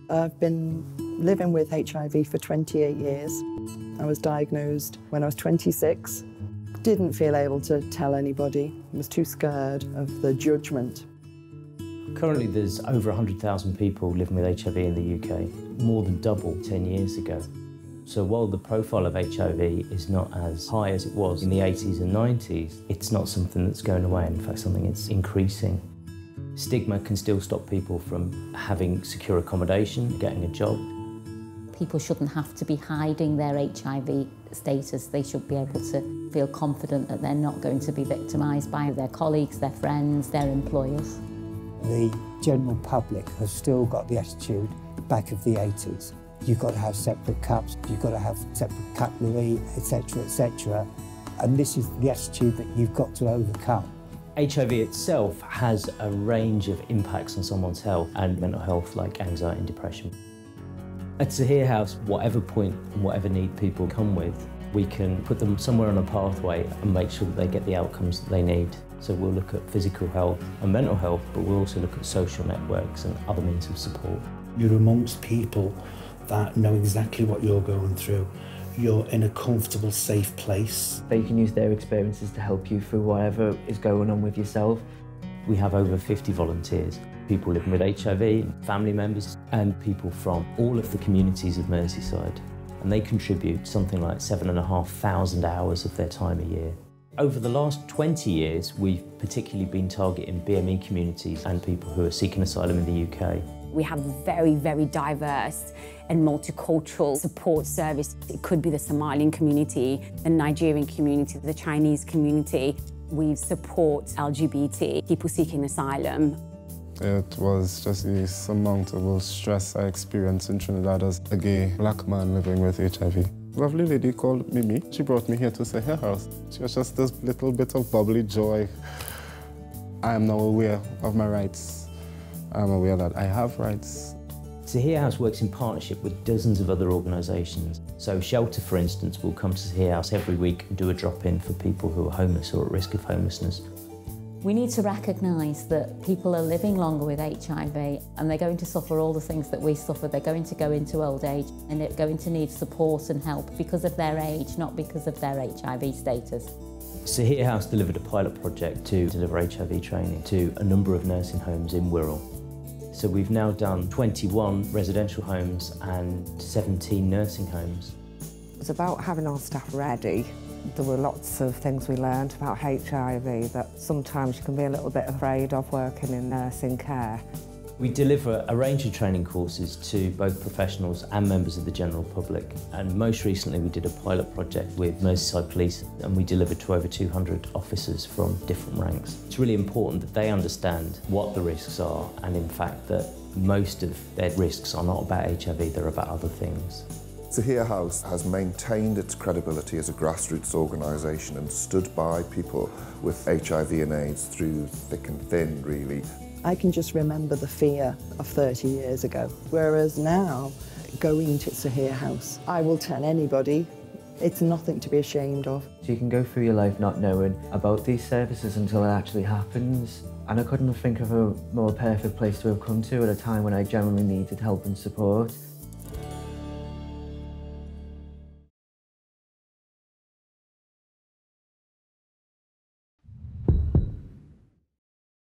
I've been living with HIV for 28 years. I was diagnosed when I was 26. Didn't feel able to tell anybody. I was too scared of the judgment. Currently there's over 100,000 people living with HIV in the UK, more than double 10 years ago. So while the profile of HIV is not as high as it was in the 80s and 90s, it's not something that's going away, in fact something that's increasing. Stigma can still stop people from having secure accommodation, getting a job. People shouldn't have to be hiding their HIV status. They should be able to feel confident that they're not going to be victimised by their colleagues, their friends, their employers. The general public has still got the attitude back of the 80s. You've got to have separate cups, you've got to have separate cutlery, etc., etc. And this is the attitude that you've got to overcome. HIV itself has a range of impacts on someone's health and mental health, like anxiety and depression. At Sahir House, whatever point and whatever need people come with, we can put them somewhere on a pathway and make sure that they get the outcomes that they need. So we'll look at physical health and mental health, but we'll also look at social networks and other means of support. You're amongst people that know exactly what you're going through. You're in a comfortable, safe place. They can use their experiences to help you through whatever is going on with yourself. We have over 50 volunteers, people living with HIV, family members, and people from all of the communities of Merseyside. And they contribute something like 7,500 hours of their time a year. Over the last 20 years, we've particularly been targeting BME communities and people who are seeking asylum in the UK. We have a very, very diverse and multicultural support service. It could be the Somalian community, the Nigerian community, the Chinese community. We support LGBT, people seeking asylum. It was just the surmountable stress I experienced in Trinidad as a gay black man living with HIV. A lovely lady called Mimi. She brought me here to Sahir House. She was just this little bit of bubbly joy. I am now aware of my rights. I'm aware that I have rights. Sahir House works in partnership with dozens of other organisations. So Shelter, for instance, will come to Sahir House every week and do a drop-in for people who are homeless or at risk of homelessness. We need to recognise that people are living longer with HIV and they're going to suffer all the things that we suffer. They're going to go into old age and they're going to need support and help because of their age, not because of their HIV status. Sahir House delivered a pilot project to deliver HIV training to a number of nursing homes in Wirral. So we've now done 21 residential homes and 17 nursing homes. It was about having our staff ready. There were lots of things we learned about HIV that sometimes you can be a little bit afraid of working in nursing care. We deliver a range of training courses to both professionals and members of the general public. And most recently we did a pilot project with Merseyside Police and we delivered to over 200 officers from different ranks. It's really important that they understand what the risks are and in fact that most of their risks are not about HIV, they're about other things. Sahir House has maintained its credibility as a grassroots organisation and stood by people with HIV and AIDS through thick and thin, really. I can just remember the fear of 30 years ago, whereas now, going to Sahir House, I will tell anybody, it's nothing to be ashamed of. So you can go through your life not knowing about these services until it actually happens. And I couldn't think of a more perfect place to have come to at a time when I genuinely needed help and support.